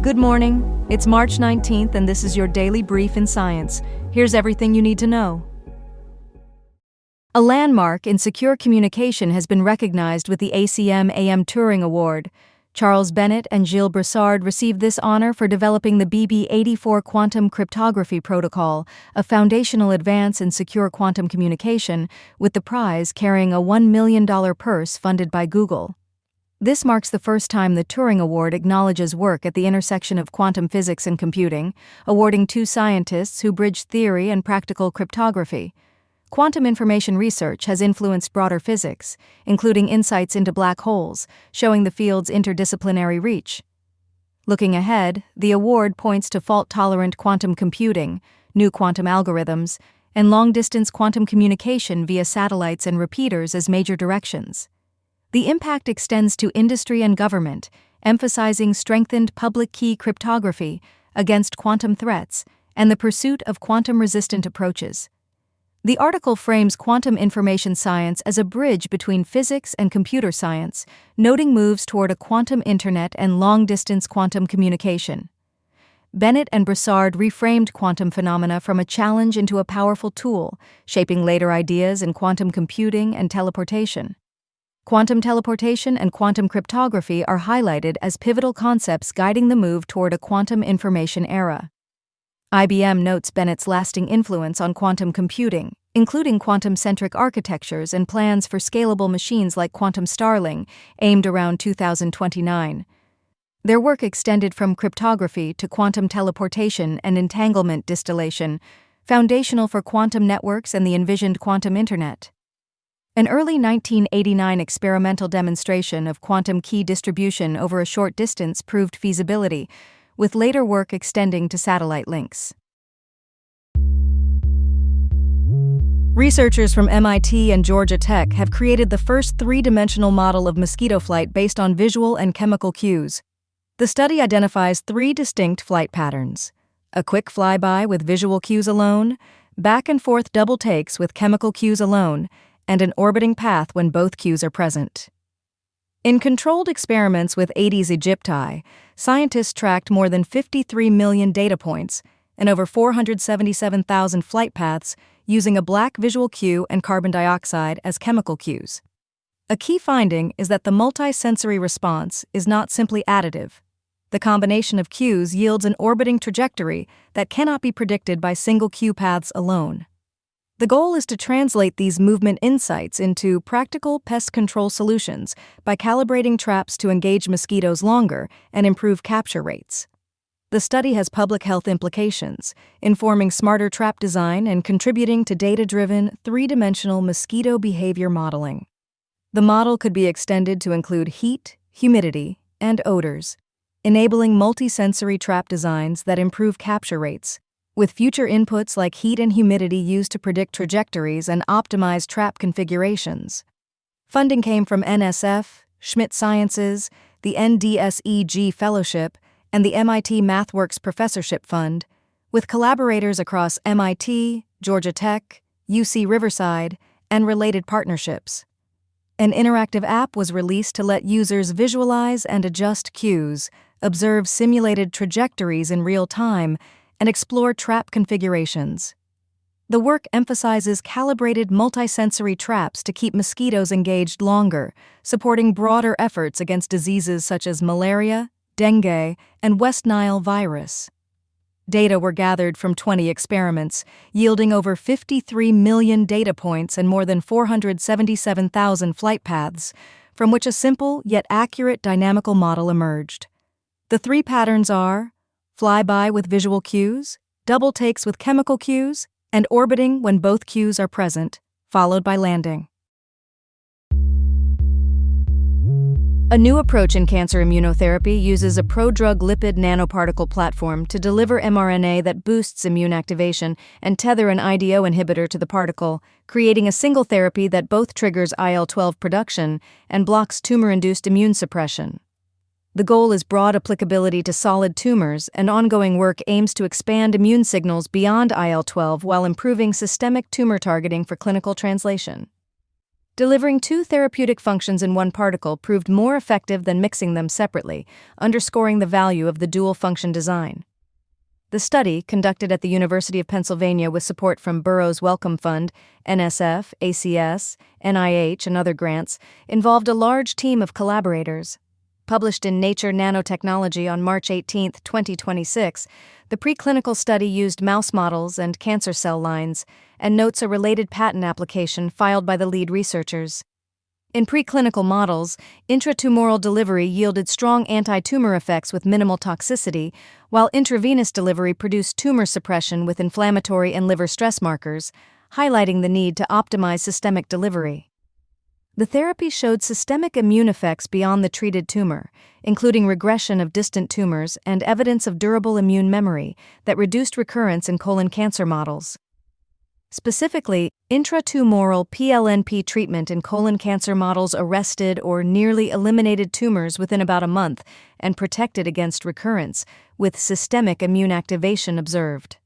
Good morning. It's March 19th and this is your daily brief in science. Here's everything you need to know. A landmark in secure communication has been recognized with the ACM-AM Turing Award. Charles Bennett and Gilles Brassard received this honor for developing the BB84 quantum cryptography protocol, a foundational advance in secure quantum communication, with the prize carrying a $1 million purse funded by Google. This marks the first time the Turing Award acknowledges work at the intersection of quantum physics and computing, awarding two scientists who bridged theory and practical cryptography. Quantum information research has influenced broader physics, including insights into black holes, showing the field's interdisciplinary reach. Looking ahead, the award points to fault-tolerant quantum computing, new quantum algorithms, and long-distance quantum communication via satellites and repeaters as major directions. The impact extends to industry and government, emphasizing strengthened public key cryptography against quantum threats and the pursuit of quantum-resistant approaches. The article frames quantum information science as a bridge between physics and computer science, noting moves toward a quantum internet and long-distance quantum communication. Bennett and Brassard reframed quantum phenomena from a challenge into a powerful tool, shaping later ideas in quantum computing and teleportation. Quantum teleportation and quantum cryptography are highlighted as pivotal concepts guiding the move toward a quantum information era. IBM notes Bennett's lasting influence on quantum computing, including quantum-centric architectures and plans for scalable machines like quantum Starling, aimed around 2029. Their work extended from cryptography to quantum teleportation and entanglement distillation, foundational for quantum networks and the envisioned quantum internet. An early 1989 experimental demonstration of quantum key distribution over a short distance proved feasibility, with later work extending to satellite links. Researchers from MIT and Georgia Tech have created the first three-dimensional model of mosquito flight based on visual and chemical cues. The study identifies three distinct flight patterns: a quick flyby with visual cues alone, back-and-forth double takes with chemical cues alone, and an orbiting path when both cues are present. In controlled experiments with Aedes aegypti, scientists tracked more than 53 million data points and over 477,000 flight paths using a black visual cue and carbon dioxide as chemical cues. A key finding is that the multi-sensory response is not simply additive. The combination of cues yields an orbiting trajectory that cannot be predicted by single cue paths alone. The goal is to translate these movement insights into practical pest control solutions by calibrating traps to engage mosquitoes longer and improve capture rates. The study has public health implications, informing smarter trap design and contributing to data-driven, three-dimensional mosquito behavior modeling. The model could be extended to include heat, humidity, and odors, enabling multi-sensory trap designs that improve capture rates, with future inputs like heat and humidity used to predict trajectories and optimize trap configurations. Funding came from NSF, Schmidt Sciences, the NDSEG Fellowship, and the MIT MathWorks Professorship Fund, with collaborators across MIT, Georgia Tech, UC Riverside, and related partnerships. An interactive app was released to let users visualize and adjust cues, observe simulated trajectories in real time, and explore trap configurations. The work emphasizes calibrated multisensory traps to keep mosquitoes engaged longer, supporting broader efforts against diseases such as malaria, dengue, and West Nile virus. Data were gathered from 20 experiments, yielding over 53 million data points and more than 477,000 flight paths, from which a simple yet accurate dynamical model emerged. The three patterns are flyby with visual cues, double takes with chemical cues, and orbiting when both cues are present, followed by landing. A new approach in cancer immunotherapy uses a prodrug lipid nanoparticle platform to deliver mRNA that boosts immune activation and tether an IDO inhibitor to the particle, creating a single therapy that both triggers IL-12 production and blocks tumor-induced immune suppression. The goal is broad applicability to solid tumors, and ongoing work aims to expand immune signals beyond IL-12 while improving systemic tumor targeting for clinical translation. Delivering two therapeutic functions in one particle proved more effective than mixing them separately, underscoring the value of the dual-function design. The study, conducted at the University of Pennsylvania with support from Burroughs Wellcome Fund, NSF, ACS, NIH, and other grants, involved a large team of collaborators. Published in Nature Nanotechnology on March 18, 2026, the preclinical study used mouse models and cancer cell lines, and notes a related patent application filed by the lead researchers. In preclinical models, intratumoral delivery yielded strong anti-tumor effects with minimal toxicity, while intravenous delivery produced tumor suppression with inflammatory and liver stress markers, highlighting the need to optimize systemic delivery. The therapy showed systemic immune effects beyond the treated tumor, including regression of distant tumors and evidence of durable immune memory that reduced recurrence in colon cancer models. Specifically, intratumoral PLNP treatment in colon cancer models arrested or nearly eliminated tumors within about a month and protected against recurrence, with systemic immune activation observed.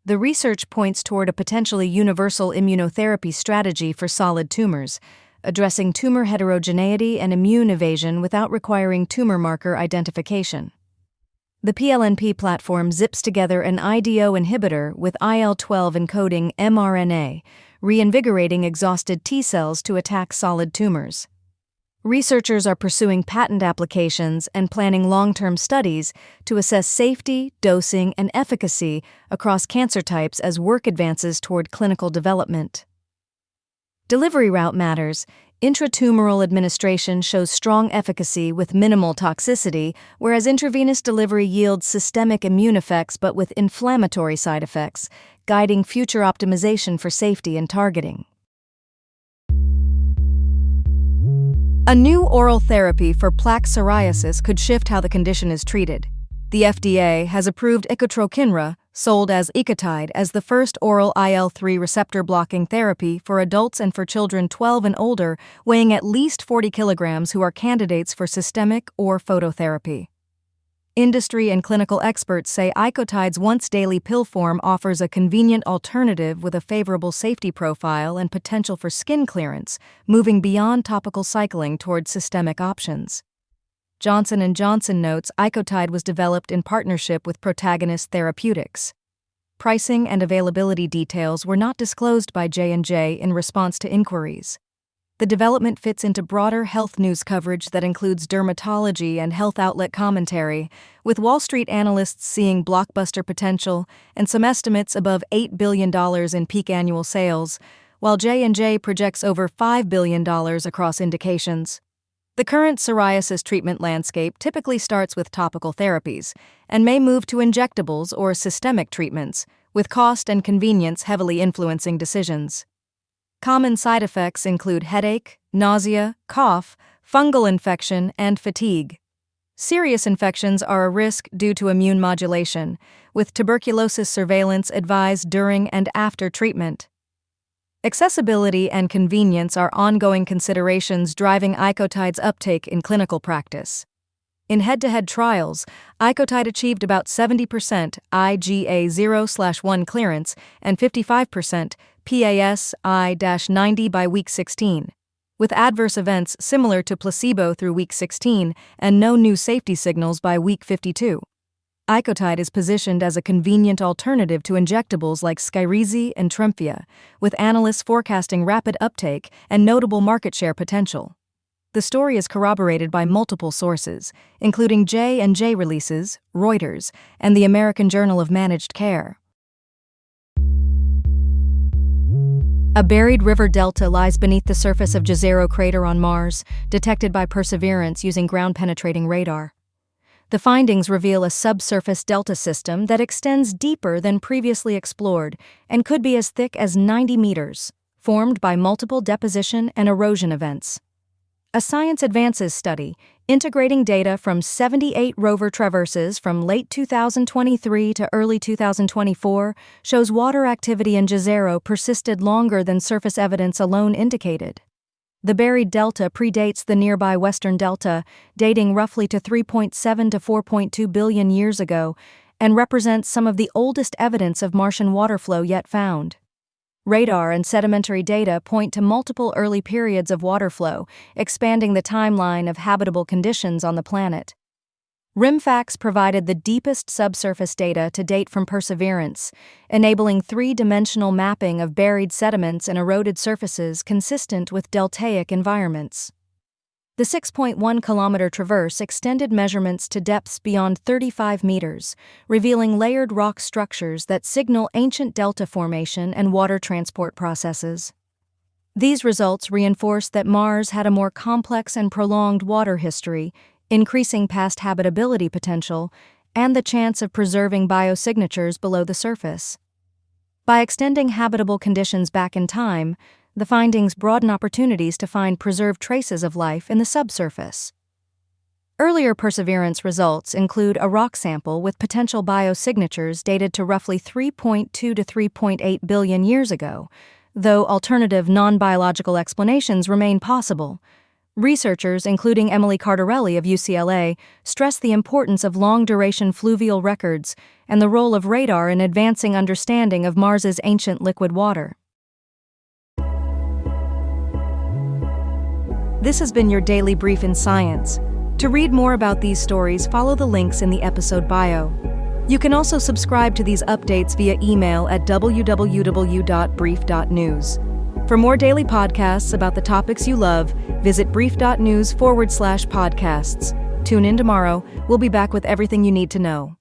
The research points toward a potentially universal immunotherapy strategy for solid tumors, addressing tumor heterogeneity and immune evasion without requiring tumor marker identification. The PLNP platform zips together an IDO inhibitor with IL-12 encoding mRNA, reinvigorating exhausted T cells to attack solid tumors. Researchers are pursuing patent applications and planning long-term studies to assess safety, dosing, and efficacy across cancer types as work advances toward clinical development. Delivery route matters. Intratumoral administration shows strong efficacy with minimal toxicity, whereas intravenous delivery yields systemic immune effects but with inflammatory side effects, guiding future optimization for safety and targeting. A new oral therapy for plaque psoriasis could shift how the condition is treated. The FDA has approved icotrokinra, sold as Ecotide, as the first oral IL-3 receptor blocking therapy for adults and for children 12 and older weighing at least 40 kilograms who are candidates for systemic or phototherapy. Industry and clinical experts say Icotide's once-daily pill form offers a convenient alternative with a favorable safety profile and potential for skin clearance, moving beyond topical cycling toward systemic options. Johnson & Johnson notes Icotide was developed in partnership with Protagonist Therapeutics. Pricing and availability details were not disclosed by J&J in response to inquiries. The development fits into broader health news coverage that includes dermatology and health outlet commentary, with Wall Street analysts seeing blockbuster potential and some estimates above $8 billion in peak annual sales, while J&J projects over $5 billion across indications. The current psoriasis treatment landscape typically starts with topical therapies and may move to injectables or systemic treatments, with cost and convenience heavily influencing decisions. Common side effects include headache, nausea, cough, fungal infection, and fatigue. Serious infections are a risk due to immune modulation, with tuberculosis surveillance advised during and after treatment. Accessibility and convenience are ongoing considerations driving Icotide's uptake in clinical practice. In head-to-head trials, Icotide achieved about 70% IGA 0/1 clearance and 55% PAS I-90 by week 16, with adverse events similar to placebo through week 16 and no new safety signals by week 52. Icotide is positioned as a convenient alternative to injectables like Skyrizi and Tremfya, with analysts forecasting rapid uptake and notable market share potential. The story is corroborated by multiple sources, including J&J releases, Reuters, and the American Journal of Managed Care. A buried river delta lies beneath the surface of Jezero crater on Mars, detected by Perseverance using ground-penetrating radar. The findings reveal a subsurface delta system that extends deeper than previously explored and could be as thick as 90 meters, formed by multiple deposition and erosion events. A Science Advances study, integrating data from 78 rover traverses from late 2023 to early 2024, shows water activity in Jezero persisted longer than surface evidence alone indicated. The buried delta predates the nearby Western Delta, dating roughly to 3.7 to 4.2 billion years ago, and represents some of the oldest evidence of Martian water flow yet found. Radar and sedimentary data point to multiple early periods of water flow, expanding the timeline of habitable conditions on the planet. RIMFAX provided the deepest subsurface data to date from Perseverance, enabling three-dimensional mapping of buried sediments and eroded surfaces consistent with deltaic environments. The 6.1-kilometer traverse extended measurements to depths beyond 35 meters, revealing layered rock structures that signal ancient delta formation and water transport processes. These results reinforce that Mars had a more complex and prolonged water history, increasing past habitability potential and the chance of preserving biosignatures below the surface. By extending habitable conditions back in time, the findings broaden opportunities to find preserved traces of life in the subsurface. Earlier Perseverance results include a rock sample with potential biosignatures dated to roughly 3.2 to 3.8 billion years ago, though alternative non-biological explanations remain possible. Researchers, including Emily Cardarelli of UCLA, stress the importance of long-duration fluvial records and the role of radar in advancing understanding of Mars's ancient liquid water. This has been your Daily Brief in Science. To read more about these stories, follow the links in the episode bio. You can also subscribe to these updates via email at www.brief.news. For more daily podcasts about the topics you love, visit brief.news/podcasts. Tune in tomorrow. We'll be back with everything you need to know.